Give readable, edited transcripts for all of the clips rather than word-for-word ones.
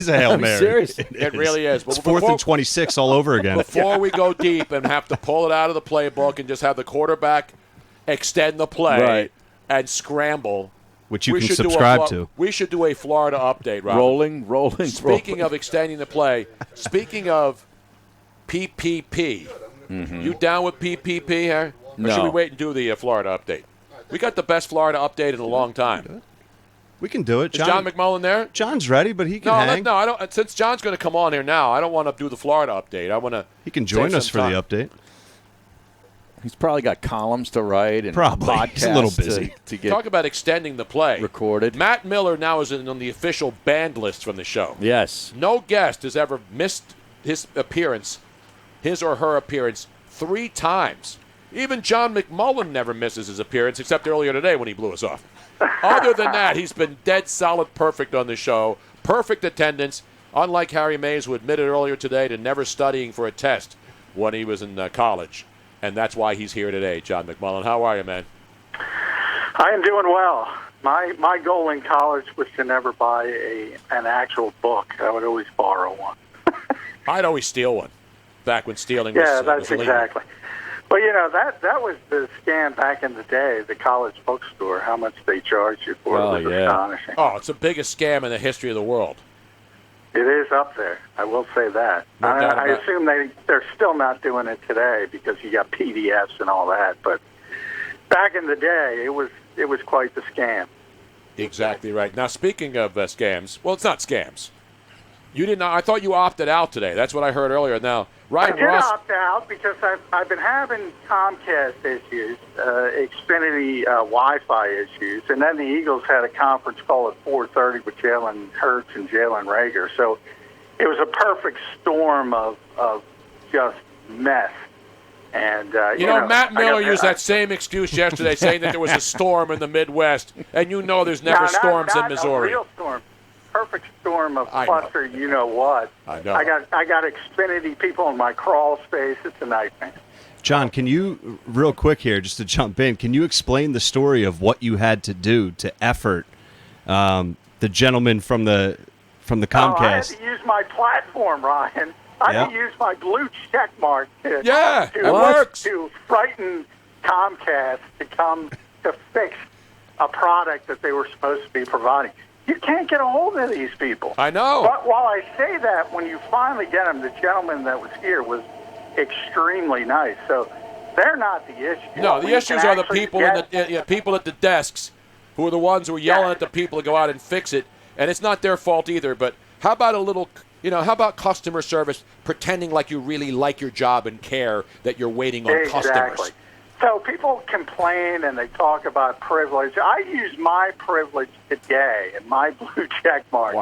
It's a Hail Mary. Serious. It really is. It's 4th and 26 all over again. Before we go deep and have to pull it out of the playbook and just have the quarterback extend the play and scramble, which you can subscribe to. We should do a Florida update, Rob. Rolling. Speaking of extending the play, speaking of PPP, you down with PPP here? No. Or should we wait and do the Florida update? We got the best Florida update in a long time. We can do it. Is John McMullen there? John's ready, but he can hang. No, I don't. Since John's going to come on here now, I don't want to do the Florida update. I want to. He can join us for the update. He's probably got columns to write and podcasts. He's a little busy. To get Talk about extending the play. Recorded. Matt Miller now is on the official banned list from the show. Yes. No guest has ever missed his or her appearance 3 times. Even John McMullen never misses his appearance, except earlier today when he blew us off. Other than that, he's been dead solid perfect on the show. Perfect attendance, unlike Harry Mays, who admitted earlier today to never studying for a test when he was in college. And that's why he's here today, John McMullen. How are you, man? I am doing well. My goal in college was to never buy an actual book. I would always borrow one. I'd always steal one, back when stealing was that's was illegal. exactly. Well, that was the scam back in the day, the college bookstore, how much they charged you for it was astonishing. Oh, it's the biggest scam in the history of the world. It is up there. I will say that. No doubt I about assume they're still not doing it today because you got PDFs and all that. But back in the day, it was quite the scam. Exactly right. Now, speaking of scams, well, it's not scams. You didn't. I thought you opted out today. That's what I heard earlier. Now, Ryan I did Ross. opt out because I've been having Comcast issues, Xfinity Wi-Fi issues, and then the Eagles had a conference call at 4:30 with Jalen Hurts and Jalen Reagor. So it was a perfect storm of just mess. And Matt Miller used that same excuse yesterday, saying that there was a storm in the Midwest, and there's never storms in Missouri. A real storm. Perfect storm of cluster, you know what. I know. I got Xfinity people in my crawl space. It's a nightmare. John, can you, real quick here, just to jump in, can you explain the story of what you had to do to effort the gentleman from the Comcast? I had to use my platform, Ryan. I had to use my blue check mark to frighten Comcast to come to fix a product that they were supposed to be providing. You can't get a hold of these people. I know. But while I say that, when you finally get them, the gentleman that was here was extremely nice. So they're not the issue. No, the issues are the people people at the desks who are the ones who are yelling at the people to go out and fix it. And it's not their fault either. But how about how about customer service pretending like you really like your job and care that you're waiting on customers? So people complain and they talk about privilege. I use my privilege today and my blue check mark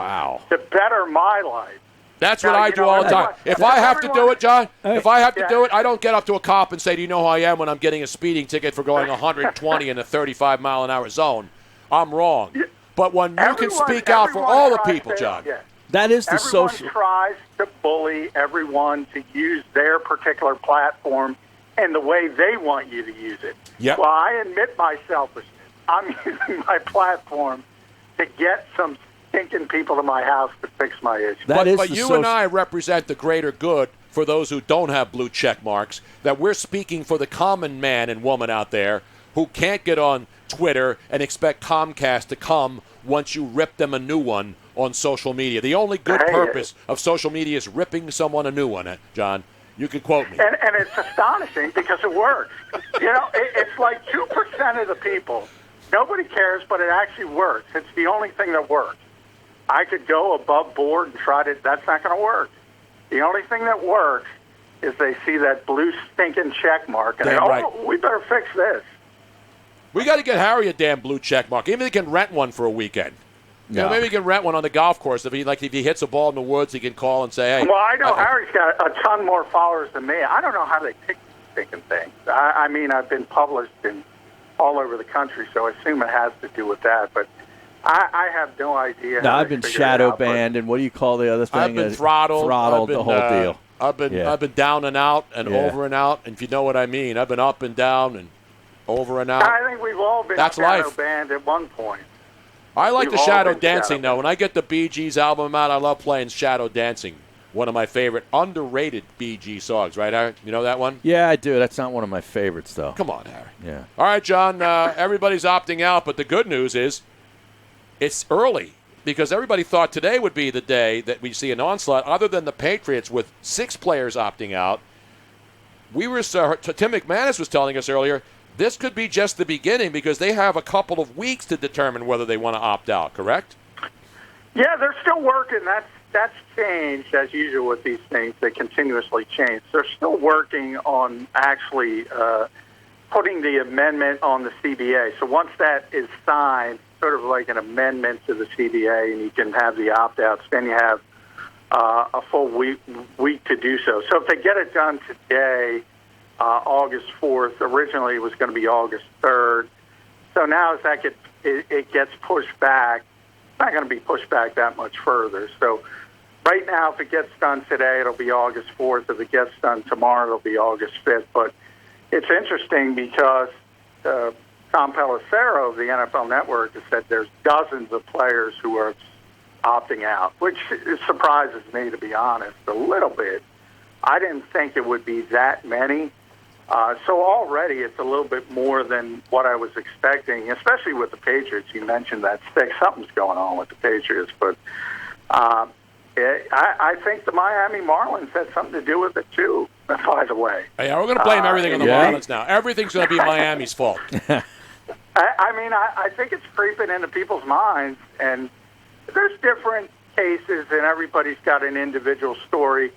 to better my life. That's what I do all the time. If I have to do it, John, I don't get up to a cop and say, do you know who I am when I'm getting a speeding ticket for going 120 in a 35-mile-an-hour zone? I'm wrong. But when you can speak out for all the people, John. That is the everyone social. Tries to bully everyone to use their particular platform and the way they want you to use it. Yep. Well, I admit my selfishness. I'm using my platform to get some stinking people to my house to fix my issue. But you and I represent the greater good for those who don't have blue check marks, that we're speaking for the common man and woman out there who can't get on Twitter and expect Comcast to come once you rip them a new one on social media. The only good purpose of social media is ripping someone a new one, John. You can quote me. And it's astonishing because it works. It's like 2% of the people. Nobody cares, but it actually works. It's the only thing that works. I could go above board and try to. That's not going to work. The only thing that works is they see that blue stinking check mark and we better fix this. We got to get Harry a damn blue check mark. Even he can rent one for a weekend. No. Maybe he can rent one on the golf course. If he hits a ball in the woods, he can call and say, hey. Well, I know Harry's got a ton more followers than me. I don't know how they pick these stinking things. I mean, I've been published all over the country, so I assume it has to do with that. But I have no idea. No, I've been shadow banned, and what do you call the other thing? I've been throttled. The whole deal. I've been down and out and over and out, and if you know what I mean. I've been up and down and over and out. I think we've all been shadow banned at one point. I like We've the all shadow been dancing, shadow though. When I get the Bee Gees album out, I love playing Shadow Dancing. One of my favorite underrated Bee Gees songs, right, Harry? You know that one? Yeah, I do. That's not one of my favorites, though. Come on, Harry. Yeah. All right, John, everybody's opting out, but the good news is it's early because everybody thought today would be the day that we see an onslaught other than the Patriots with 6 players opting out. Tim McManus was telling us earlier, this could be just the beginning because they have a couple of weeks to determine whether they want to opt out, correct? Yeah, they're still working. That's changed, as usual with these things. They continuously change. They're still working on actually putting the amendment on the CBA. So once that is signed, sort of like an amendment to the CBA, and you can have the opt-outs, then you have a full week to do so. So if they get it done today, August 4th, originally it was going to be August 3rd. So now as that it gets pushed back, it's not going to be pushed back that much further. So right now, if it gets done today, it'll be August 4th. If it gets done tomorrow, it'll be August 5th. But it's interesting because Tom Pelissero of the NFL Network has said there's dozens of players who are opting out, which surprises me, to be honest, a little bit. I didn't think it would be that many. So already it's a little bit more than what I was expecting, especially with the Patriots. You mentioned that stick. Something's going on with the Patriots. But I think the Miami Marlins had something to do with it, too, by the way. Yeah, we're going to blame everything on the Marlins now. Everything's going to be Miami's fault. I think it's creeping into people's minds, and there's different cases, and everybody's got an individual story.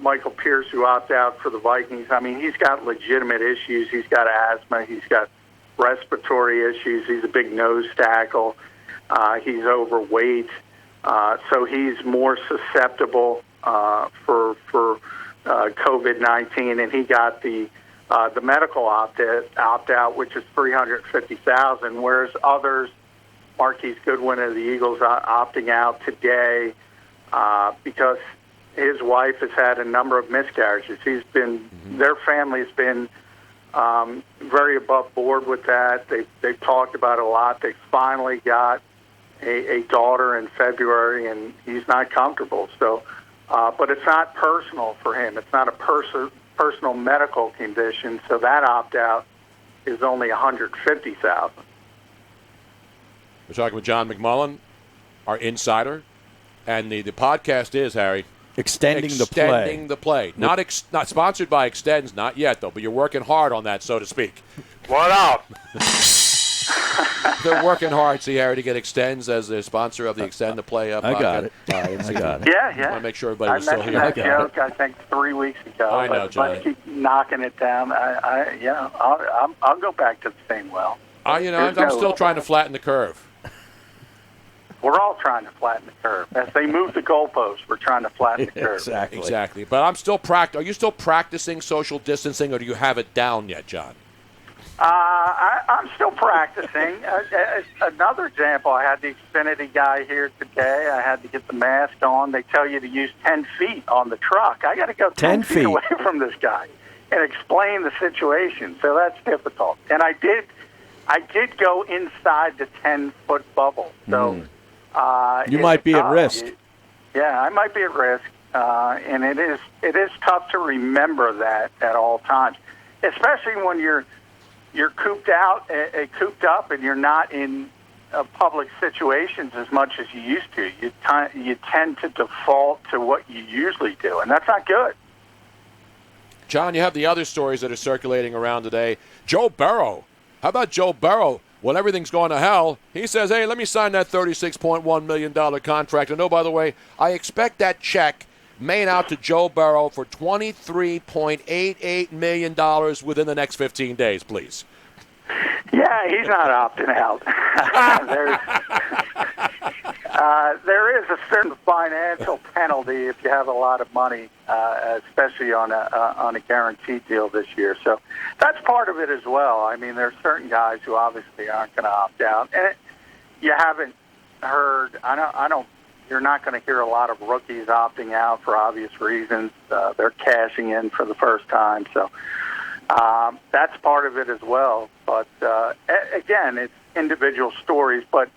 Michael Pierce, who opted out for the Vikings, I mean, he's got legitimate issues. He's got asthma. He's got respiratory issues. He's a big nose tackle. He's overweight. So he's more susceptible for COVID-19, and he got the medical opt-out, which is $350,000, whereas others, Marquise Goodwin of the Eagles, opting out today because his wife has had a number of miscarriages. Their family's been very above board with that. They've talked about it a lot. They finally got a daughter in February, and he's not comfortable. So, but it's not personal for him. It's not a personal medical condition. So that opt-out is only $150,000. We're talking with John McMullen, our insider, and the podcast is, Harry, Extending the play. Not sponsored by Extends, not yet, though, but you're working hard on that, so to speak. What up? They're working hard, see, Harry, to get Extends as the sponsor of the Extend the Play podcast. I got it. Yeah. I want to make sure everybody was still here. I mentioned that joke, I think, 3 weeks ago. I know, Johnny. But keep knocking it down. I'll go back to the same well. I'm still trying to flatten the curve. We're all trying to flatten the curve. As they move the goalposts, we're trying to flatten the curve. Exactly. But I'm still Are you still practicing social distancing, or do you have it down yet, John? I'm still practicing. Another example, I had the Xfinity guy here today. I had to get the mask on. They tell you to use 10 feet on the truck. I got to go 10 feet away from this guy and explain the situation. So that's difficult. And I did go inside the 10-foot bubble. So you might be at risk. Yeah, I might be at risk. And it is tough to remember that at all times, especially when you're cooped up, and you're not in public situations as much as you used to. You tend to default to what you usually do, and that's not good. John, you have the other stories that are circulating around today. Joe Burrow. How about Joe Burrow? When everything's going to hell, he says, hey, let me sign that $36.1 million contract. And, oh, by the way, I expect that check made out to Joe Burrow for $23.88 million within the next 15 days, please. Yeah, he's not opting out. There is a certain financial penalty if you have a lot of money, especially on a guaranteed deal this year. So that's part of it as well. I mean, there's certain guys who obviously aren't going to opt out, and you haven't heard. You're not going to hear a lot of rookies opting out for obvious reasons. They're cashing in for the first time, so that's part of it as well. But again, it's individual stories. But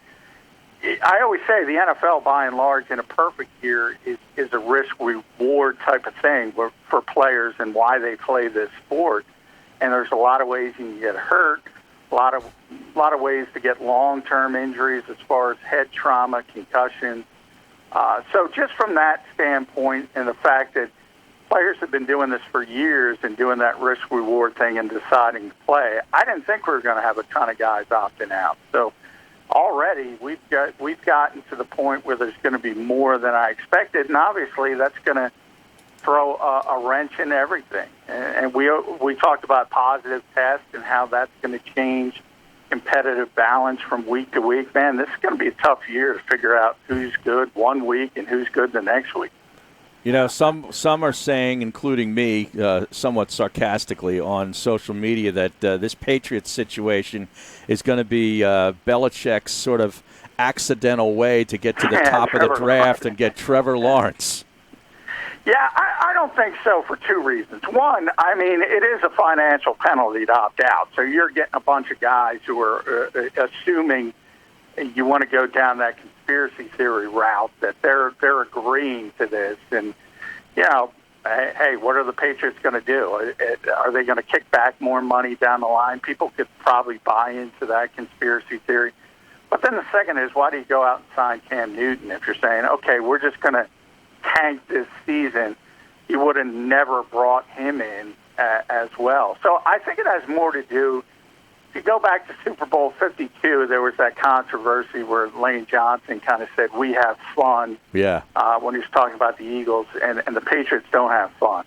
I always say the NFL, by and large, in a perfect year, is a risk-reward type of thing for players and why they play this sport. And there's a lot of ways you can get hurt, a lot of ways to get long-term injuries as far as head trauma, concussion. So just from that standpoint and the fact that players have been doing this for years and doing that risk-reward thing and deciding to play, I didn't think we were going to have a ton of guys opting out. So already we've gotten to the point where there's going to be more than I expected, and obviously that's going to throw a wrench in everything. And we talked about positive tests and how that's going to change competitive balance from week to week. Man, this is going to be a tough year to figure out who's good one week and who's good the next week. You know, some are saying, including me, somewhat sarcastically on social media, that this Patriots situation is going to be Belichick's sort of accidental way to get to the top of the draft and get Trevor Lawrence. Yeah, I don't think so for two reasons. One, I mean, it is a financial penalty to opt out. So you're getting a bunch of guys who are assuming you want to go down that conspiracy theory route, that they're agreeing to this. And, you know, hey, what are the Patriots going to do? Are they going to kick back more money down the line? People could probably buy into that conspiracy theory. But then the second is, why do you go out and sign Cam Newton if you're saying, okay, we're just going to tank this season? You would have never brought him in as well. So I think it has more to do. If you go back to Super Bowl 52, there was that controversy where Lane Johnson kind of said, we have fun, when he was talking about the Eagles, and the Patriots don't have fun.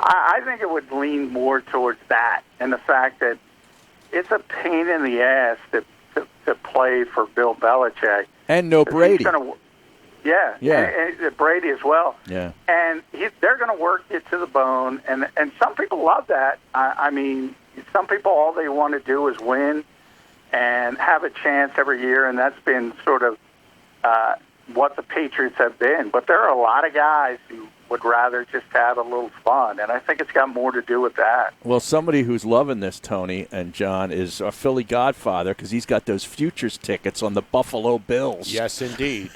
I think it would lean more towards that and the fact that it's a pain in the ass to play for Bill Belichick. And no Brady. Yeah. And Brady as well. Yeah. And they're going to work you to the bone, and some people love that. I mean, some people, all they want to do is win and have a chance every year, and that's been sort of what the Patriots have been. But there are a lot of guys who would rather just have a little fun, and I think it's got more to do with that. Well, somebody who's loving this, Tony and John, is our Philly Godfather, because he's got those futures tickets on the Buffalo Bills. Yes, indeed.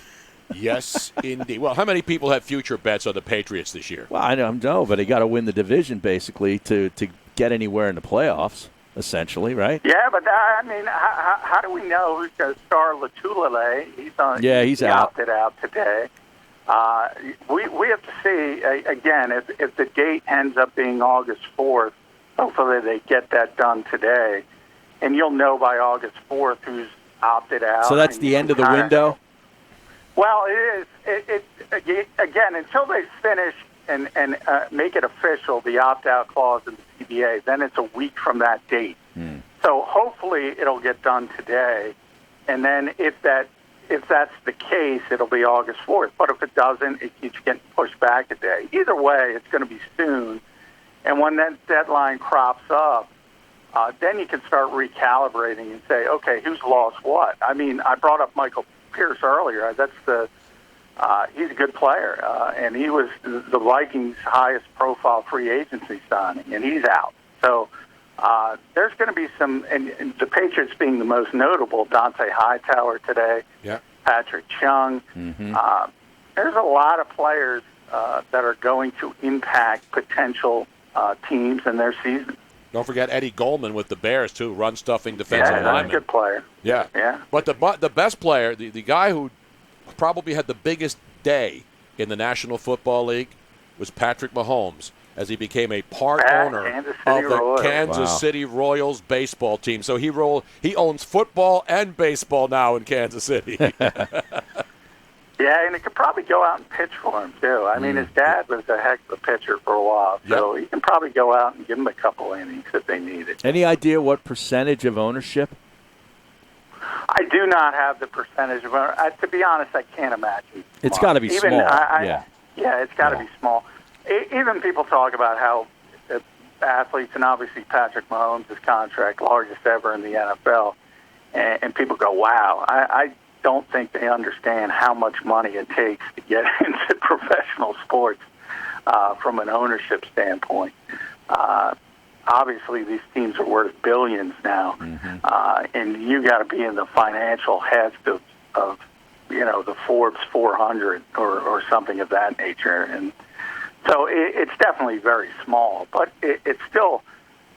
Yes, indeed. Well, how many people have future bets on the Patriots this year? Well, I don't know, but he got to win the division, basically, to get anywhere in the playoffs, essentially, right? Yeah, but I mean, how do we know who's going to star Latulele? He's opted out today. We have to see, again, if the date ends up being August 4th, hopefully they get that done today, and you'll know by August 4th who's opted out. So that's the end of the window? Well, it is. Again, until they finish and make it official, the opt-out clause in the CBA, then it's a week from that date. So hopefully it'll get done today, and then if that's the case, it'll be August 4th. But if it doesn't, it keeps getting pushed back a day. Either way, it's going to be soon. And when that deadline crops up, then you can start recalibrating and say, okay, who's lost what? I mean, I brought up Michael Pierce earlier. He's a good player, and he was the Vikings' highest-profile free agency signing, and he's out. So there's going to be some, and the Patriots being the most notable, Dante Hightower today, Patrick Chung. There's a lot of players that are going to impact potential teams in their season. Don't forget Eddie Goldman with the Bears, too, run-stuffing defensive lineman. That's a good player. Yeah. But the best player, the guy who probably had the biggest day in the National Football League was Patrick Mahomes, as he became a part owner of the Kansas City Royals baseball team. So he owns football and baseball now in Kansas City. Yeah, and he could probably go out and pitch for him, too. I mean, his dad was a heck of a pitcher for a while, so he can probably go out and give him a couple innings if they need it. Any idea what percentage of ownership? I do not have the percentage of ownership. To be honest, I can't imagine. It's got to be small. Yeah, it's got to be small. Even people talk about how athletes, and obviously Patrick Mahomes' contract, largest ever in the NFL, and people go, wow, I don't think they understand how much money it takes to get into professional sports from an ownership standpoint. Obviously, these teams are worth billions now, and you got to be in the financial heft of the Forbes 400 or something of that nature. And so it's definitely very small, but it's still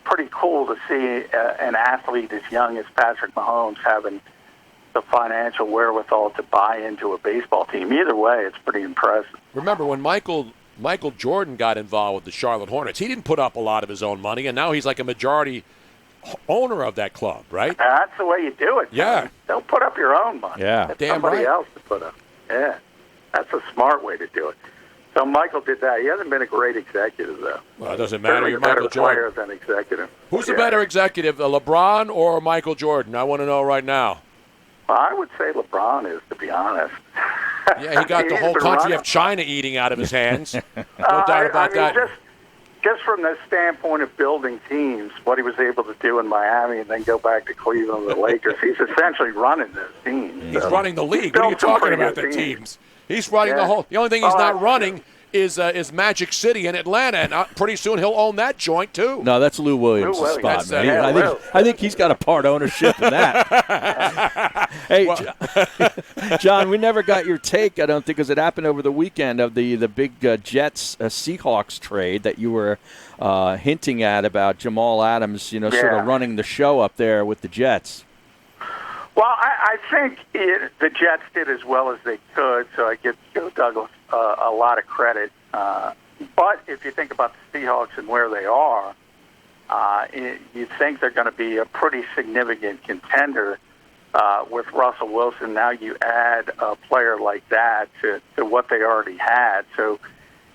pretty cool to see an athlete as young as Patrick Mahomes having the financial wherewithal to buy into a baseball team. Either way, it's pretty impressive. Remember when Michael Jordan got involved with the Charlotte Hornets, he didn't put up a lot of his own money, and now he's like a majority owner of that club, right? That's the way you do it. Yeah. Don't put up your own money. Yeah. Get Damn somebody right. else to put up. Yeah. That's a smart way to do it. So Michael did that. He hasn't been a great executive, though. Well, it doesn't matter. Certainly You're a better Michael player Jordan. than executive. Who's the better executive, LeBron or Michael Jordan? I want to know right now. Well, I would say LeBron is, to be honest. Yeah, he got the He's whole been country running. of China eating out of his hands. No doubt about that. Just from the standpoint of building teams, what he was able to do in Miami and then go back to Cleveland with the Lakers, he's essentially running those teams. He's running the league. What are you built some talking pretty about, good the teams. teams? He's running the Yeah. whole. The only thing he's not that's running is Magic City in Atlanta, and pretty soon he'll own that joint too. No, that's Lou Williams' Lou Williams. spot, That's, man. yeah, I think he's got a part ownership in that. Hey, John, we never got your take, I don't think, because it happened over the weekend of the big Jets Seahawks trade that you were hinting at about Jamal Adams, sort of running the show up there with the Jets. Well, I think the Jets did as well as they could, so I give Joe Douglas a lot of credit. But if you think about the Seahawks and where they are, you think they're going to be a pretty significant contender with Russell Wilson. Now you add a player like that to what they already had. So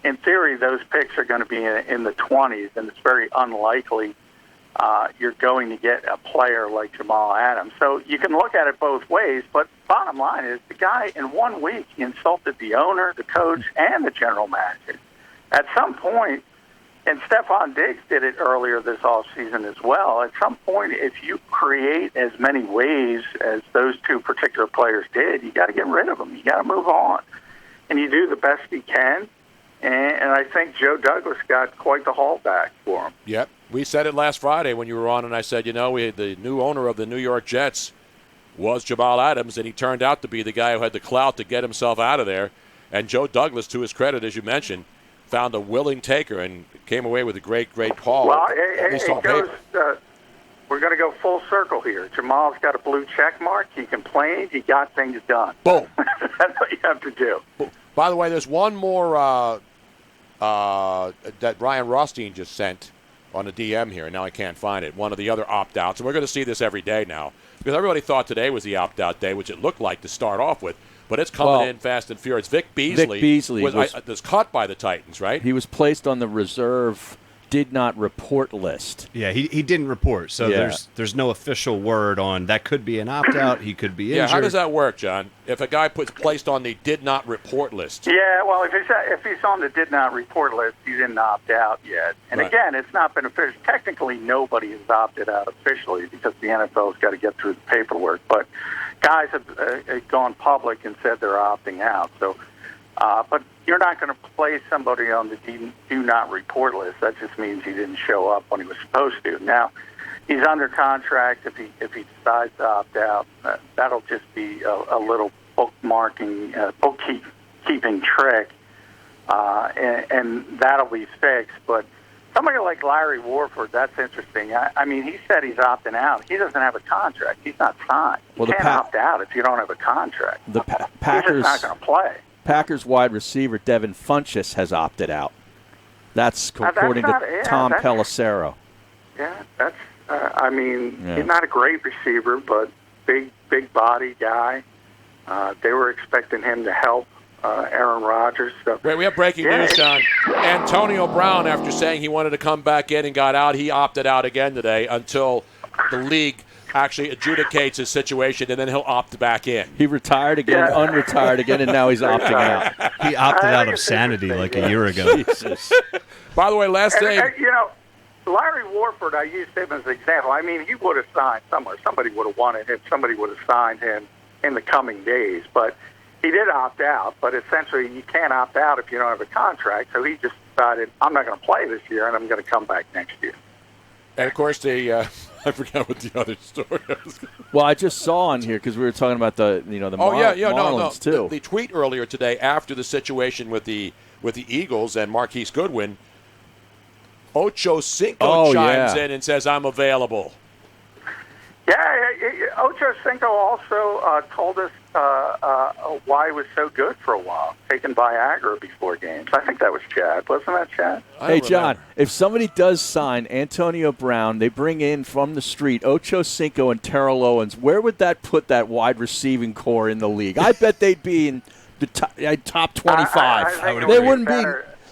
in theory, those picks are going to be in the 20s, and it's very unlikely you're going to get a player like Jamal Adams. So you can look at it both ways, but bottom line is the guy in 1 week he insulted the owner, the coach, and the general manager. At some point, and Stephon Diggs did it earlier this offseason as well, at some point if you create as many waves as those two particular players did, you got to get rid of them. You got to move on. And you do the best you can. And I think Joe Douglas got quite the haul back for him. Yep. We said it last Friday when you were on, and I said, we had the new owner of the New York Jets was Jamal Adams, and he turned out to be the guy who had the clout to get himself out of there. And Joe Douglas, to his credit, as you mentioned, found a willing taker and came away with a great haul. Well, at least on goes, paper. we're going to go full circle here. Jamal's got a blue check mark. He complained. He got things done. Boom. That's what you have to do. By the way, there's one more that Ryan Rothstein just sent on a DM here, and now I can't find it. One of the other opt-outs, and we're going to see this every day now because everybody thought today was the opt-out day, which it looked like to start off with, but it's coming in fast and furious. Vic Beasley was cut by the Titans, right? He was placed on the reserve did not report list. Yeah, he didn't report, so there's no official word on that. Could be an opt-out. He could be injured. Yeah, how does that work, John? If a guy placed on the did not report list? Yeah, well, if he's on the did not report list, he didn't opt out yet. And again, it's not been official. Technically, nobody has opted out officially because the NFL's got to get through the paperwork. But guys have gone public and said they're opting out. So, but you're not going to place somebody on the do not report list. That just means he didn't show up when he was supposed to. Now, he's under contract. If he decides to opt out, that'll just be a little bookkeeping trick, and that'll be fixed. But somebody like Larry Warford, that's interesting. I mean, he said he's opting out. He doesn't have a contract. He's not signed. You can't opt out if you don't have a contract. The Packers He's just not going to play. Packers wide receiver Devin Funchess has opted out. That's according to Tom Pelissero. Yeah, that's. He's not a great receiver, but big body guy. They were expecting him to help Aaron Rodgers. So. Wait, we have breaking news, John. Antonio Brown, after saying he wanted to come back in and got out, he opted out again today until the league actually adjudicates his situation, and then he'll opt back in. He retired again, unretired again, and now he's opting out. He opted out of sanity like a year ago. Jesus. By the way, last thing. Larry Warford, I used him as an example. I mean, he would have signed somewhere. Somebody would have wanted him. Somebody would have signed him in the coming days. But he did opt out. But essentially, you can't opt out if you don't have a contract. So he just decided, I'm not going to play this year, and I'm going to come back next year. And, of course, I forgot what the other story was. Well, I just saw on here because we were talking about the Marlins too. The tweet earlier today after the situation with the Eagles and Marquise Goodwin, Ocho Cinco chimes in and says, "I'm available." Yeah, Ocho Cinco also told us why he was so good for a while, taking Viagra before games. I think that was Chad. Wasn't that Chad? Hey, John, if somebody does sign Antonio Brown, they bring in from the street Ocho Cinco and Terrell Owens, where would that put that wide receiving core in the league? I bet they'd be in the top 25. I They wouldn't be.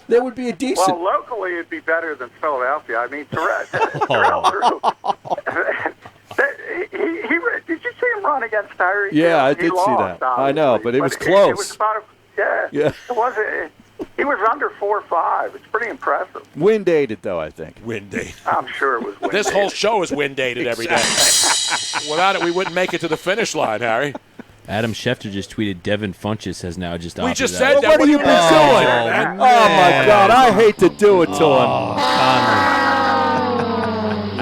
They would be a decent. Well, locally, it'd be better than Philadelphia. I mean, Terrell did you see him run against Tyreek? Yeah, I did see that. I know, but it was close. It was about It wasn't. He was under 4.5. It's pretty impressive. Wind dated, though, I think. Wind dated. I'm sure it was wind This whole show is wind dated every day. Without it, we wouldn't make it to the finish line, Harry. Adam Schefter just tweeted Devin Funchess has now just opted We just out. said that. What have you been doing? Oh, my God. I hate to do it to him.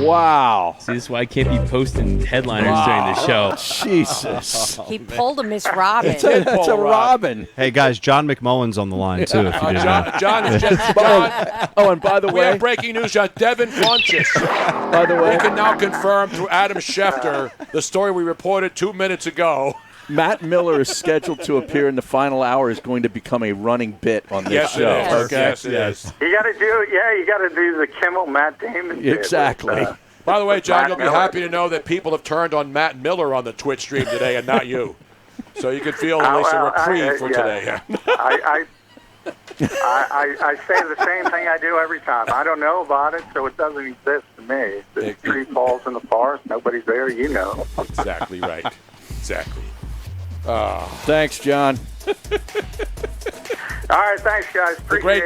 Wow. See, this is why I can't be posting headliners during the show. Jesus. He pulled a Miss Robin. It's a Robin. Hey, guys, John McMullen's on the line, too, if you didn't know. John is just John. Oh, and by the We way, have breaking news, John. Devin Funchess. by the We way, can now confirm through Adam Schefter the story we reported 2 minutes ago. Matt Miller is scheduled to appear in the final hour. Is going to become a running bit on this Yes, show. it is. Okay? Yes, it is. You got to do. Yeah, you got to do the Kimmel Matt Damon. bit Exactly. with, By the way, John, Matt you'll be Miller. happy to know that people have turned on Matt Miller on the Twitch stream today and not you. So you can feel at least a reprieve for today. I say the same thing I do every time. I don't know about it, so it doesn't exist to me. If the tree falls in the forest, nobody's there, you know. Exactly right. Exactly. Thanks, John. All right, thanks, guys. Appreciate great it.